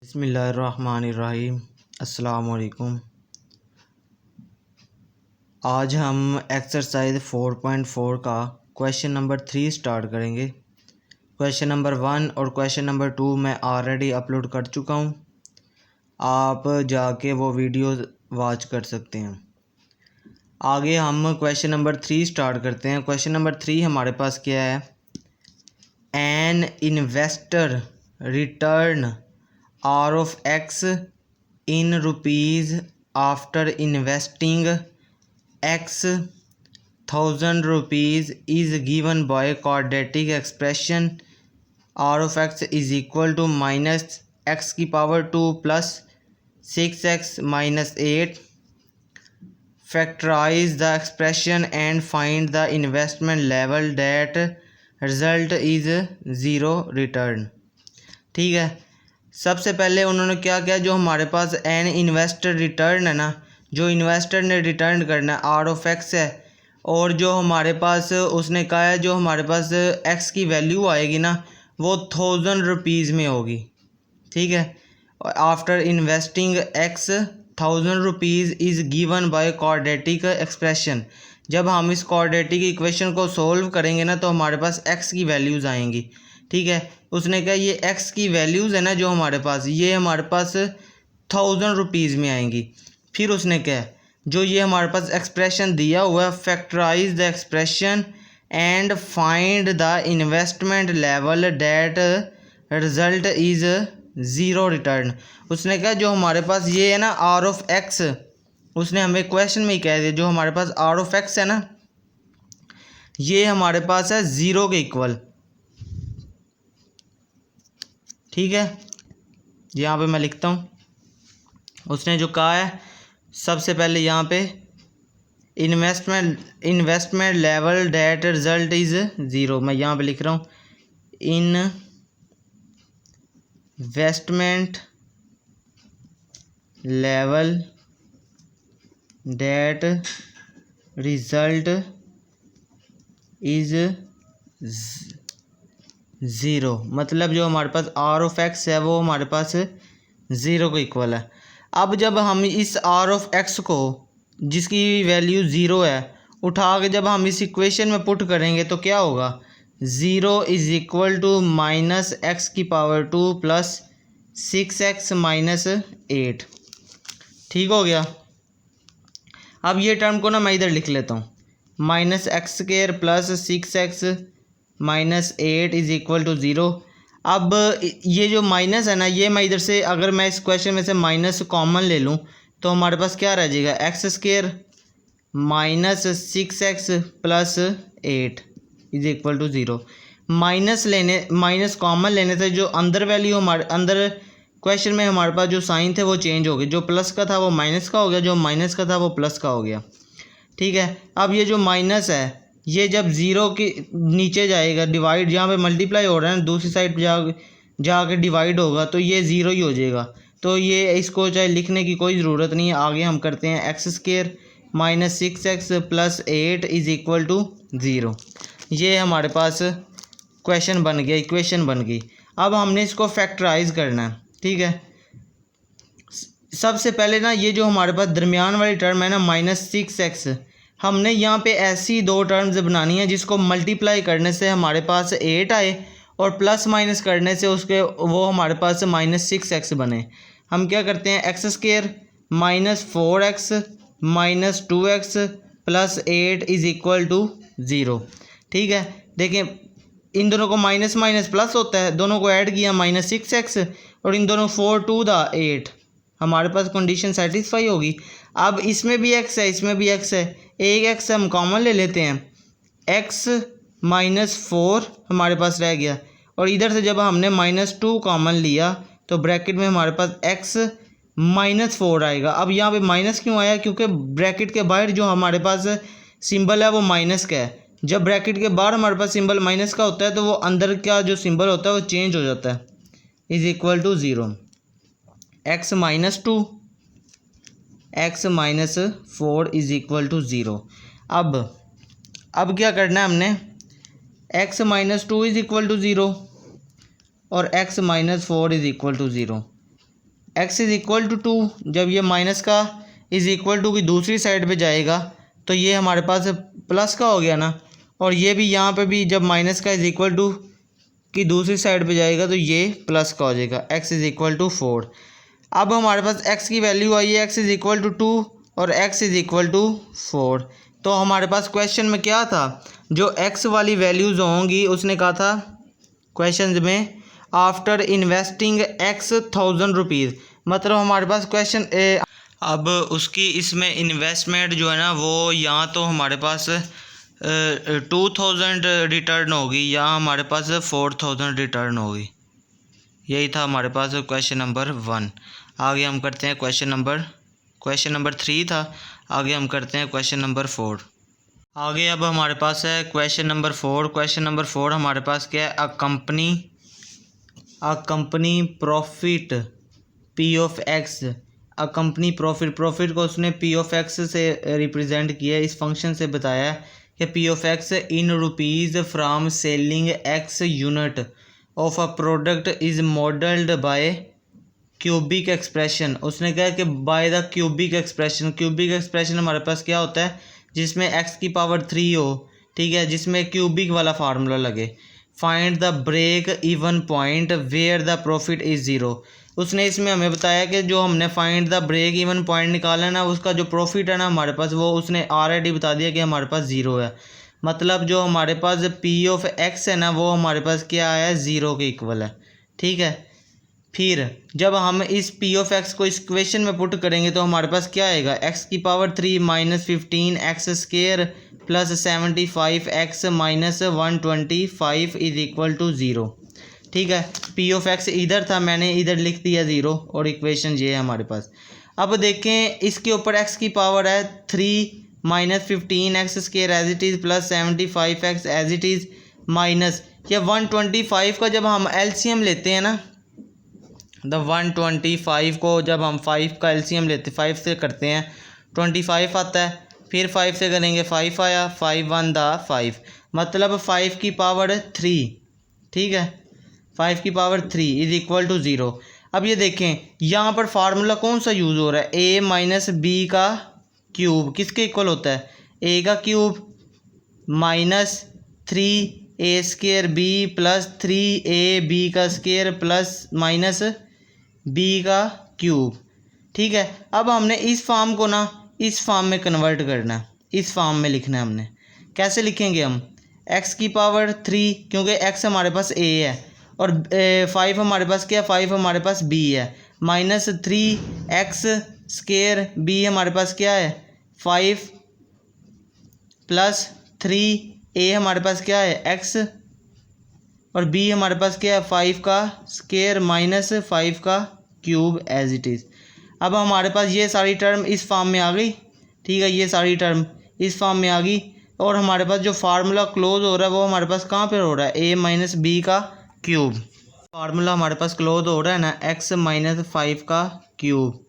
बिस्मिल्लाहिर्रहमानिर्रहीम। अस्सलाम वालेकुम। आज हम एक्सरसाइज 4.4 का क्वेश्चन नंबर 3 स्टार्ट करेंगे। क्वेश्चन नंबर 1 और क्वेश्चन नंबर 2 मैं ऑलरेडी अपलोड कर चुका हूँ, आप जाके वो वीडियो वॉच कर सकते हैं। आगे हम क्वेश्चन नंबर 3 स्टार्ट करते हैं। क्वेश्चन नंबर 3 हमारे पास क्या है? An investor return R of X in rupees after investing X thousand rupees is given by quadratic expression R of X is equal to minus x की power 2 plus 6x minus 8. Factorize the expression and find the investment level that result is 0 return। ठीक है, सबसे पहले उन्होंने क्या किया, जो हमारे पास एन इन्वेस्टर रिटर्न है ना, जो इन्वेस्टर ने रिटर्न करना है आर ऑफ एक्स है, और जो हमारे पास उसने कहा है जो हमारे पास एक्स की वैल्यू आएगी ना वो 1000 रुपीज़ में होगी। ठीक है, after investing x 1000 rupees is given by quadratic expression. जब हम इस क्वाड्रेटिक इक्वेशन को सोल्व करेंगे ना तो हमारे पास एक्स की वैल्यूज़ आएंगी। ठीक है, उसने कहा ये एक्स की वैल्यूज़ है ना जो हमारे पास, ये हमारे पास 1000 रुपीज़ में आएंगी। फिर उसने कहा जो ये हमारे पास एक्सप्रेशन दिया हुआ है, factorise the expression and find the investment level that result is 0 return. उसने कहा जो हमारे पास ये है ना आर ऑफ एक्स, उसने हमें क्वेश्चन में ही कह दिया जो हमारे पास आर ऑफ एक्स है ना ये हमारे पास है 0 के इक्वल। ठीक है, यहाँ पे मैं लिखता हूँ, उसने जो कहा है सबसे पहले यहाँ पे investment level that result is 0। मैं यहाँ पे लिख रहा हूँ investment level that result is 0, मतलब जो हमारे पास आर ऑफ एक्स है वो हमारे पास 0 के इक्वल है। अब जब हम इस आर ऑफ एक्स को जिसकी वैल्यू 0 है उठा के जब हम इस इक्वेशन में पुट करेंगे तो क्या होगा, 0 is equal to minus x की पावर 2 प्लस 6x माइनस 8। ठीक हो गया। अब ये टर्म को ना मैं इधर लिख लेता हूँ, minus x square plus 6x minus 8 is equal to 0। अब ये जो माइनस है ना ये मैं इधर से अगर मैं इस क्वेश्चन में से माइनस कॉमन ले लूँ तो हमारे पास क्या रह जाएगा, x square minus 6x plus 8 is equal to 0। Minus common लेने से जो अंदर वैल्यू हमारे अंदर क्वेश्चन में हमारे पास जो साइन थे वो चेंज हो गए, जो प्लस का था वो माइनस का हो गया, जो माइनस का था वो प्लस का हो गया। ठीक है, अब ये जो माइनस है ये जब 0 के नीचे जाएगा डिवाइड, जहाँ पे मल्टीप्लाई हो रहा है ना दूसरी साइड जाके डिवाइड होगा तो ये 0 ही हो जाएगा। तो ये इसको चाहे लिखने की कोई ज़रूरत नहीं है। आगे हम करते हैं x square minus 6x plus 8 is equal to 0। ये हमारे पास क्वेश्चन बन गया, इक्वेशन बन गई। अब हमने इसको फैक्टराइज करना है। ठीक है, सबसे पहले ना ये जो हमारे पास दरमियान वाली टर्म है ना माइनस 6x, हमने यहाँ पे ऐसी दो टर्म्स बनानी है जिसको मल्टीप्लाई करने से हमारे पास 8 आए और प्लस माइनस करने से उसके वो हमारे पास माइनस 6x बने। हम क्या करते हैं, x square minus 4x minus 2x plus 8 is equal to 0। ठीक है, देखें इन दोनों को माइनस माइनस प्लस होता है, दोनों को ऐड किया माइनस 6x और इन दोनों 4 2 द 8, हमारे पास कंडीशन सेटिस्फाई होगी। अब इसमें भी x है इसमें भी x है, एक x हम कॉमन ले लेते हैं, x माइनस 4 हमारे पास रह गया और इधर से जब हमने माइनस 2 कॉमन लिया तो ब्रैकेट में हमारे पास x माइनस 4 आएगा। अब यहाँ पे माइनस क्यों आया, क्योंकि ब्रैकेट के बाहर जो हमारे पास सिंबल है वो माइनस का है। जब ब्रैकेट के बाहर हमारे पास सिंबल माइनस का होता है तो वो अंदर का जो सिंबल होता है वो चेंज हो जाता है, is equal to 0। x minus 2 x minus 4 is equal to 0। अब क्या करना है हमने, x minus 2 is equal to 0 और x minus 4 is equal to 0। x is equal to 2, जब ये माइनस का इज़ इक्वल टू की दूसरी साइड पे जाएगा तो ये हमारे पास प्लस का हो गया ना, और ये भी यहाँ पे भी जब माइनस का इज़ इक्वल टू की दूसरी साइड पे जाएगा तो ये प्लस का हो जाएगा। x is equal to 4। अब हमारे पास x की वैल्यू आई है, x इज़ इक्वल टू 2 और x इज़ इक्वल टू 4। तो हमारे पास क्वेश्चन में क्या था, जो x वाली वैल्यूज़ होंगी उसने कहा था क्वेश्चन में आफ्टर इन्वेस्टिंग x 1000 रुपीज़, मतलब हमारे पास क्वेश्चन अब उसकी इसमें इन्वेस्टमेंट जो है ना वो या तो हमारे पास 2000 रिटर्न होगी या हमारे पास 4000 रिटर्न होगी। यही था हमारे पास क्वेश्चन नंबर 1। आगे हम करते हैं क्वेश्चन नंबर 3 था। आगे हम करते हैं क्वेश्चन नंबर 4। आगे अब हमारे पास है क्वेश्चन नंबर 4। क्वेश्चन नंबर 4 हमारे पास क्या है, a company profit P of x, a company profit को उसने पी ऑफ एक्स से रिप्रेजेंट किया, इस फंक्शन से बताया कि P of x in rupees from selling x unit of a product is modelled by cubic expression. उसने कहा कि बाय द क्यूबिक एक्सप्रेशन हमारे पास क्या होता है, जिसमें एक्स की पावर 3 हो, ठीक है, जिसमें क्यूबिक वाला फार्मूला लगे। Find the break even point where the profit is zero. उसने इसमें हमें बताया कि जो हमने find the break even point निकाला ना, उसका जो प्रॉफिट है ना हमारे पास, वो उसने ऑलरेडी बता दिया कि हमारे पास ज़ीरो है। मतलब जो हमारे पास पी ऑफ एक्स है ना वो हमारे पास क्या है, ज़ीरो के इक्वल है, ठीक है। फिर जब हम इस पी ऑफ एक्स को इस इक्वेशन में पुट करेंगे तो हमारे पास क्या आएगा, एक्स की power 3 minus 15 x square plus 75 x minus 125 is equal to 0, ठीक है। पी ऑफ एक्स इधर था, मैंने इधर लिख दिया 0 और इक्वेशन ये है हमारे पास। अब देखें इसके ऊपर एक्स की पावर है 3 minus 15 x square as it is plus 75 x as it is minus या 125 का जब हम एलसीएम लेते हैं ना, द 125 को जब हम 5 का एलसीएम लेते 5 से करते हैं 25 आता है, फिर 5 से करेंगे 5 आया, 5 1 द 5, मतलब 5 की पावर 3, ठीक है, 5 की पावर 3 इज इक्वल टू 0। अब ये देखें यहाँ पर फार्मूला कौन सा यूज़ हो रहा है, a माइनस बी का क्यूब किसके इक्वल होता है, a का cube minus 3a square b plus 3ab का स्क्वेयर प्लस माइनस b का क्यूब, ठीक है। अब हमने इस फॉर्म को ना इस फॉर्म में कन्वर्ट करना है, इस फॉर्म में लिखना है हमने। कैसे लिखेंगे हम, x की पावर 3 क्योंकि x हमारे पास a है और 5 हमारे पास क्या, 5 हमारे पास b है, माइनस 3x स्क्वेयर b हमारे पास क्या है 5 प्लस 3a हमारे पास क्या है x और b हमारे पास क्या है 5 का स्क्वायर माइनस 5 का क्यूब एज इट इज़। अब हमारे पास ये सारी टर्म इस फॉर्म में आ गई, ठीक है, ये सारी टर्म इस फॉर्म में आ गई और हमारे पास जो फार्मूला क्लोज हो रहा है वो हमारे पास कहाँ पर हो रहा है, a माइनस बी का क्यूब। फार्मूला हमारे पास क्लोज हो रहा है ना x माइनस 5 का क्यूब।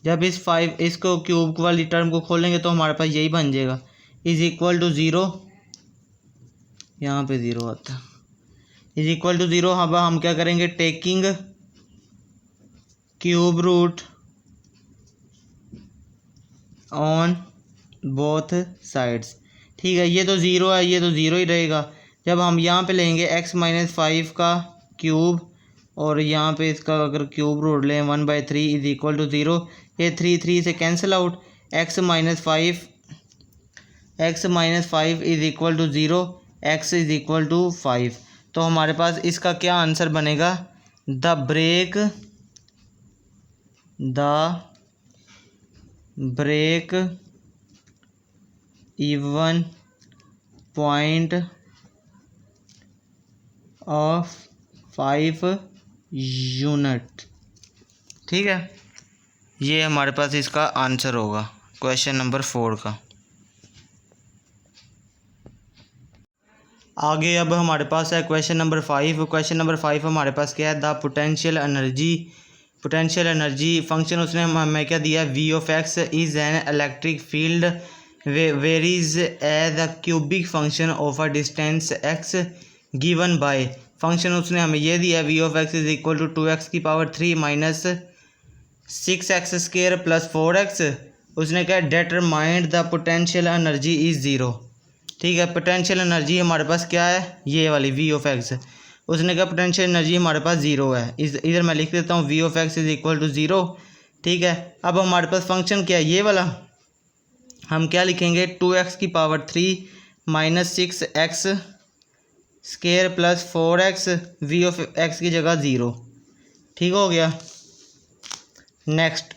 जब इसको क्यूब वाली टर्म को खोलेंगे तो हमारे पास यही बन जाएगा, इज इक्वल टू 0, यहाँ पे 0 आता है, इज इक्वल टू 0। अब हम क्या करेंगे, taking cube root on both sides, ठीक है, ये तो 0 है, ये तो 0 ही रहेगा। जब हम यहाँ पे लेंगे x माइनस 5 का क्यूब और यहाँ पे इसका अगर क्यूब रूट लें 1/3 इज इक्वल टू 0, ये 3 से cancel out, x minus 5 is equal to 0, x is equal to 5। तो हमारे पास इसका क्या आंसर बनेगा, the break even point of 5 unit, ठीक है, ये हमारे पास इसका आंसर होगा क्वेश्चन नंबर 4 का। आगे अब हमारे पास है क्वेश्चन नंबर 5। क्वेश्चन नंबर 5 हमारे पास क्या है, द पोटेंशियल एनर्जी फंक्शन उसने हमें क्या दिया, v of x is an electric field varies as the cubic function of a distance x given by. Function उसने हमें ये दिया, v of x is equal to 2x की power 3 minus 6x² plus 4x, उसने कहा determine the potential energy is zero. ठीक है, potential energy हमारे पास क्या है, ये वाली v(x), उसने कहा पोटेंशियल एनर्जी हमारे पास ज़ीरो है। इधर मैं लिख देता हूँ v(x) is equal to zero. ठीक है, अब हमारे पास फंक्शन क्या है, ये वाला, हम क्या लिखेंगे, 2x³ minus 6x² plus 4x, v(x) की जगह ज़ीरो। ठीक हो गया। नेक्स्ट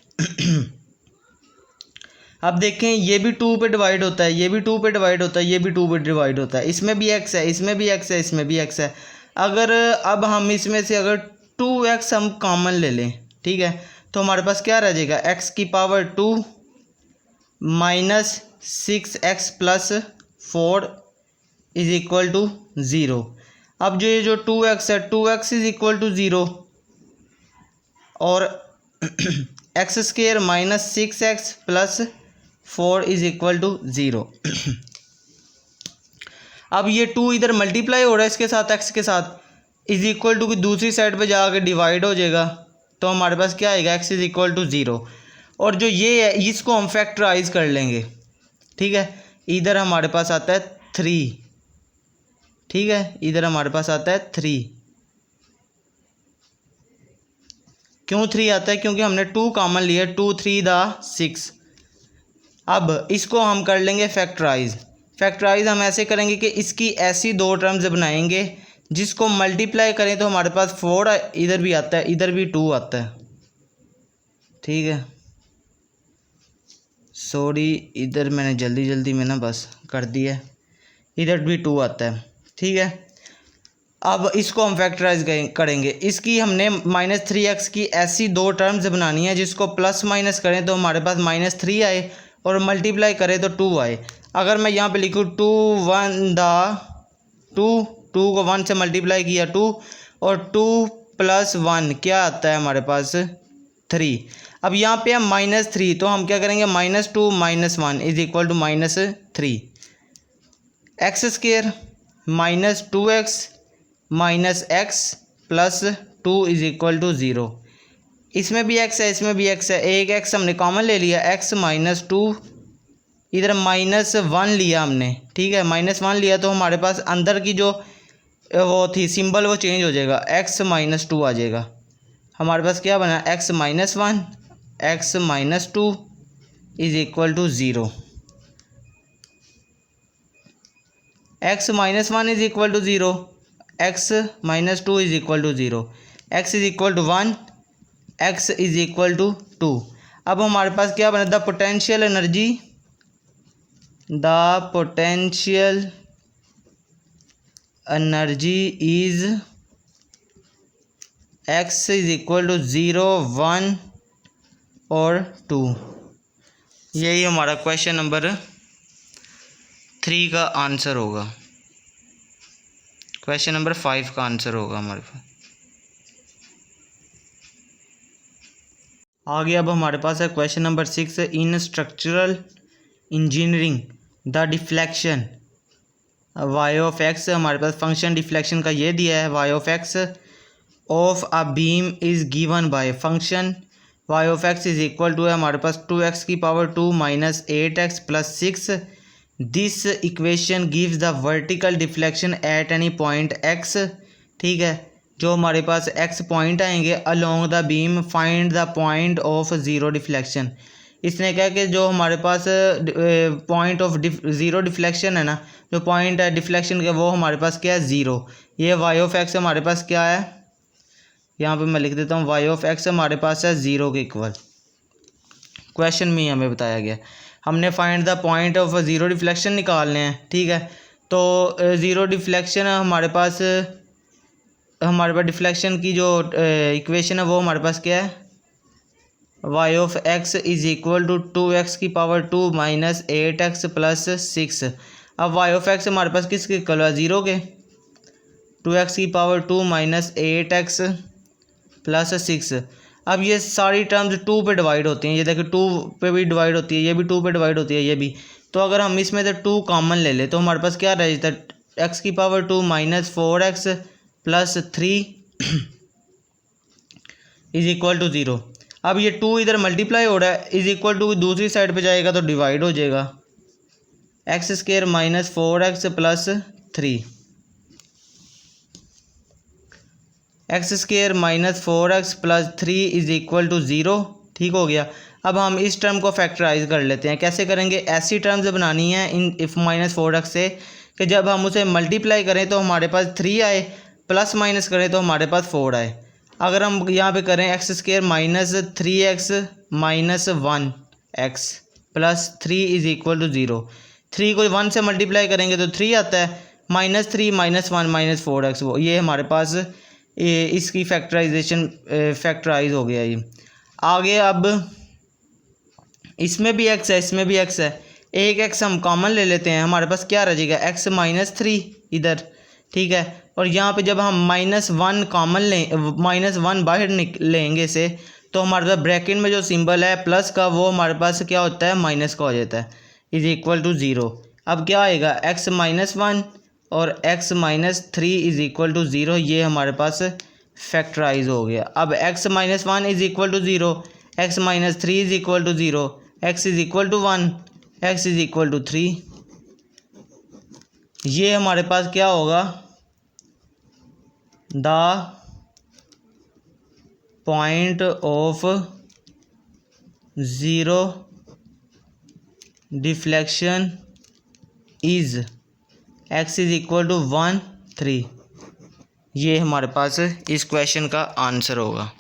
अब देखें, ये भी 2 पे डिवाइड होता है, ये भी 2 पे डिवाइड होता है, ये भी 2 पे डिवाइड होता है, इसमें भी x है, इसमें भी x है, इसमें भी x है। अगर अब हम इसमें से अगर 2x हम कॉमन ले लें, ठीक है, तो हमारे पास क्या रह जाएगा, x² minus 6x plus 4 is equal to zero. अब जो ये जो 2x है, 2x is equal to zero और x² minus 6x plus 4 is equal to zero. अब ये 2 इधर मल्टीप्लाई हो रहा है इसके साथ, x के साथ, इज़ इक्वल टू की दूसरी साइड पे जाकर डिवाइड हो जाएगा, तो हमारे पास क्या आएगा, x is equal to zero. और जो ये है इसको हम फैक्टराइज कर लेंगे। ठीक है, इधर हमारे पास आता है 3। ठीक है, इधर हमारे पास आता है 3। क्यों 3 आता है, क्योंकि हमने 2 कॉमन लिया, 2 3 दा 6। अब इसको हम कर लेंगे फैक्टराइज। फैक्टराइज हम ऐसे करेंगे कि इसकी ऐसी 2 टर्म्स बनाएंगे जिसको मल्टीप्लाई करें तो हमारे पास 4 इधर भी आता है, इधर भी 2 आता है। ठीक है, सॉरी इधर मैंने जल्दी में ना बस कर दिया है, इधर भी 2 आता है। ठीक है, अब इसको हम फैक्टराइज करेंगे। इसकी हमने -3x की ऐसी 2 टर्म्स बनानी है जिसको प्लस माइनस करें तो हमारे पास -3 आए और मल्टीप्लाई करें तो 2 आए। अगर मैं यहाँ पे लिखूँ 2 1 2 को 1 से मल्टीप्लाई किया 2 और 2 + 1 क्या आता है हमारे पास 3। अब यहाँ पे है -3, तो हम क्या करेंगे, -2 - 1 is equal to -3। x² minus 2x minus x plus 2 is equal to zero. इसमें भी x है, इसमें भी x है, एक x हमने कॉमन ले लिया, x -2, इधर -1 लिया हमने। ठीक है, -1 लिया तो हमारे पास अंदर की जो वो थी सिंबल वो चेंज हो जाएगा, x -2 आ जाएगा। हमारे पास क्या बना, x -1 x -2 is equal to zero. x -1 is equal to zero, x -2 is equal to zero, x is equal to 1, x is equal to 2। अब हमारे पास क्या बना, the potential energy is x is equal to 0 1 और 2। यही हमारा question number 3 का answer होगा। क्वेश्चन नंबर 5 का आंसर होगा हमारे पास। आगे अब हमारे पास है question number 6, in structural engineering the deflection y(x), हमारे पास फंक्शन डिफ्लेक्शन का ये दिया है, y(x) of a beam is given by function y(x) is equal to है हमारे पास 2x² minus 8x plus 6। This equation gives the vertical deflection at any point x। ठीक है, जो हमारे पास x पॉइंट आएंगे along the beam find the point of zero deflection. इसने कहा कि जो हमारे पास पॉइंट ऑफ ज़ीरो डिफ्लेक्शन है ना, जो पॉइंट है डिफ्लेक्शन के, वो हमारे पास क्या है, ज़ीरो। ये y(x) हमारे पास क्या है, यहाँ पे मैं लिख देता हूँ, y(x) हमारे पास है 0 के इक्वल। क्वेश्चन में हमें बताया गया, हमने find the point of zero deflection निकालने हैं। ठीक है, तो ज़ीरो डिफ्लेक्शन हमारे पास डिफ्लेक्शन की जो इक्वेशन है वो हमारे पास क्या है, y(x) is equal to 2x² minus 8x plus 6। अब y(x) हमारे पास किसके इक्वल है, 0 के, 2x² माइनस 8x प्लस 6। अब ये सारी टर्म्स 2 पे डिवाइड होती हैं, ये देखिए 2 पे भी डिवाइड होती है, ये भी 2 पे डिवाइड होती है, ये भी। तो अगर हम इसमें से 2 कॉमन ले लें तो हमारे पास क्या रह जाता है, x² minus 4x plus 3 is equal to 0। अब ये 2 इधर मल्टीप्लाई हो रहा है, इज इक्वल टू दूसरी साइड पे जाएगा तो डिवाइड हो जाएगा, x square minus 4x plus 3, x square minus 4x plus 3 is equal to 0। ठीक हो गया। अब हम इस टर्म को फैक्टराइज कर लेते हैं। कैसे करेंगे? ऐसी टर्म्स बनानी है इन इफ माइनस 4x से कि जब हम उसे मल्टीप्लाई करें तो हमारे पास 3 आए, प्लस माइनस करें तो हमारे पास 4 आए। अगर हम यहाँ पे करें x square minus 3x minus 1x plus 3 is equal to 0, 3 को 1 से मल्टीप्लाई करेंगे तो 3 आता है, माइनस 3 माइनस 1 माइनस 4x, वो ये हमारे पास इसकी फैक्टराइजेशन फैक्टराइज हो गया। ये आगे अब इसमें भी x है, इसमें भी x है, एक x हम कॉमन ले लेते हैं, हमारे पास क्या रह जाएगा, x माइनस 3 इधर। ठीक है। और यहाँ पे जब हम -1 कॉमन लें, -1 बाहर लेंगे से, तो हमारे पास ब्रैकेट में जो सिंबल है प्लस का वो हमारे पास क्या होता है, माइनस का हो जाता है, इज इक्वल टू 0। अब क्या आएगा, x माइनस 1 और x minus 3 is equal to 0, ये हमारे पास फैक्टराइज हो गया। अब x minus 1 is equal to 0, x minus 3 is equal to 0, x is equal to 1, x is equal to 3। ये हमारे पास क्या होगा, the point of zero deflection is x is equal to 1, 3। ये हमारे पास इस क्वेश्चन का आंसर होगा।